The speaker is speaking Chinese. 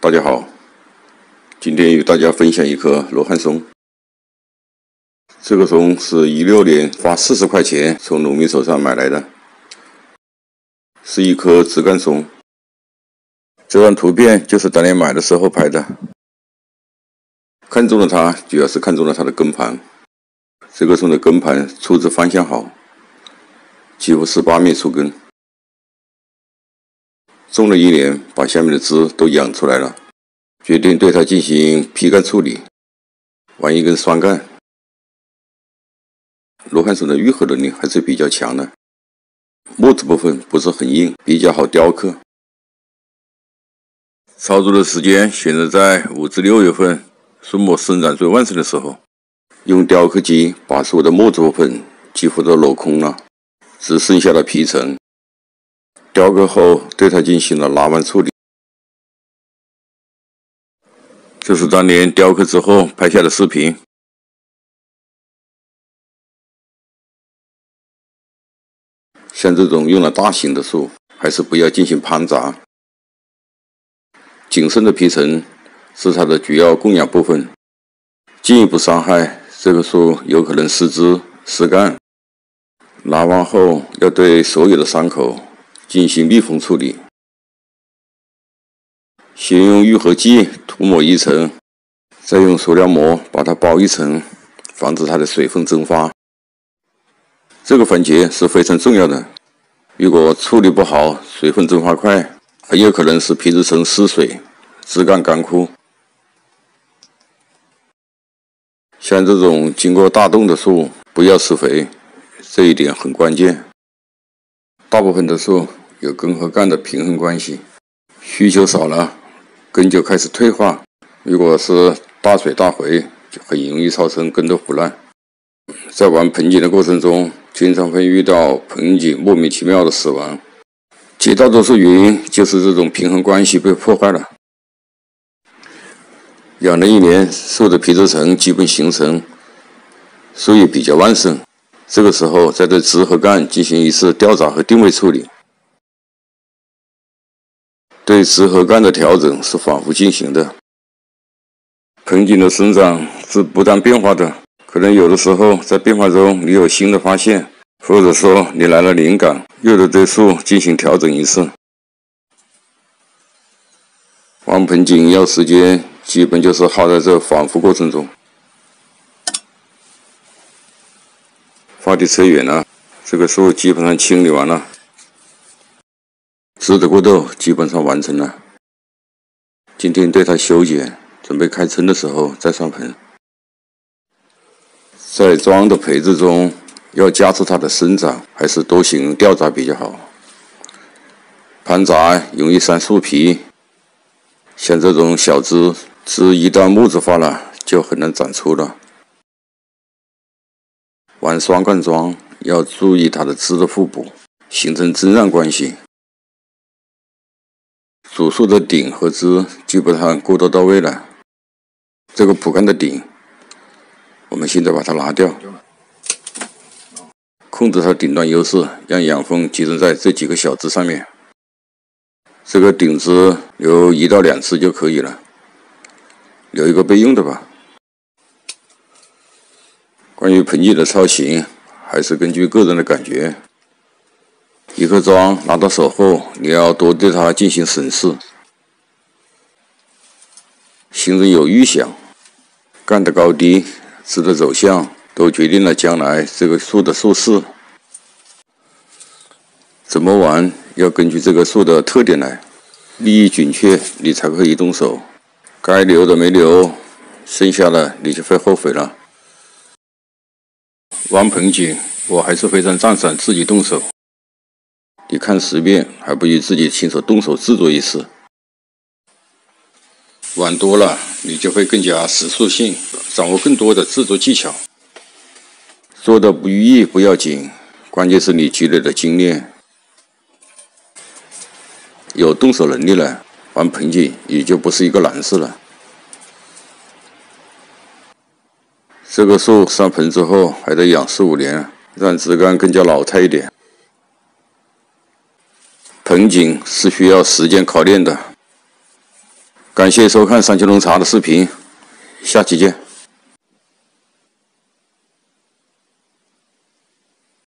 大家好，今天与大家分享一棵罗汉松。这个松是16年花40块钱从农民手上买来的，是一棵枝干松。这张图片就是当年买的时候拍的。看中了它，主要是看中了它的根盘。这个松的根盘出枝方向好，几乎是8面出根。种了1年，把下面的枝都养出来了，决定对它进行劈干处理，玩一根双干。罗汉松的愈合能力还是比较强的，木质部分不是很硬，比较好雕刻。操作的时间选择在5至6月份，树木生长最旺盛的时候，用雕刻机把所有的木质部分几乎都镂空了，只剩下了皮层。雕刻后对它进行了拉弯处理。这是当年雕刻之后拍下的视频。像这种用了大型的树，还是不要进行攀杂。仅剩的皮层是它的主要供养部分，进一步伤害这个树有可能失枝失干。拉弯后要对所有的伤口进行密封处理，先用愈合剂涂抹1层，再用塑料膜把它包1层，防止它的水分蒸发。这个环节是非常重要的，如果处理不好，水分蒸发快，很有可能使皮质层失水，枝干干枯。像这种经过大动的树，不要施肥，这一点很关键。大部分的树有根和干的平衡关系，需求少了，根就开始退化。如果是大水大肥，就很容易造成根的腐烂。在玩盆景的过程中，经常会遇到盆景莫名其妙的死亡，绝大多数原因就是这种平衡关系被破坏了。养了1年，树的皮质层基本形成，树也比较旺盛。这个时候再对枝和干进行一次调查和定位处理。对枝和干的调整是反复进行的。盆景的生长是不断变化的，可能有的时候在变化中你有新的发现，或者说你来了灵感，又得对树进行调整一次。玩盆景要时间，基本就是耗在这反复过程中。话题扯远了，这个树基本上清理完了，枝的过渡基本上完成了。今天对它修剪，准备开春的时候再上盆。在桩的培植中，要加速它的生长，还是多行吊杂比较好。盘杂容易伤树皮，像这种小枝一旦木质化了，就很难长出了。玩双干桩要注意它的枝的互补，形成增让关系。主树的顶和枝基本上过渡到位了。这个蒲干的顶，我们现在把它拿掉，控制它顶端优势，让养分集中在这几个小枝上面。这个顶枝留1到2次就可以了，留一个备用的吧。关于盆景的造型，还是根据个人的感觉。一颗桩拿到手后，你要多对它进行审视，心中有预想，干的高低、枝的走向，都决定了将来这个树的树势。怎么玩，要根据这个树的特点来，立意准确，你才可以动手。该留的没留，剩下的你就会后悔了。玩盆景，我还是非常赞赏自己动手。你看10遍，还不如自己亲手动手制作一次。玩多了，你就会更加实属性，掌握更多的制作技巧。做的不如意不要紧，关键是你积累的经验。有动手能力了，玩盆景也就不是一个难事了。这个树上盆之后还得养4、5年，让枝干更加老态一点。盆景是需要时间考验的，感谢收看三七龙茶的视频，下期见。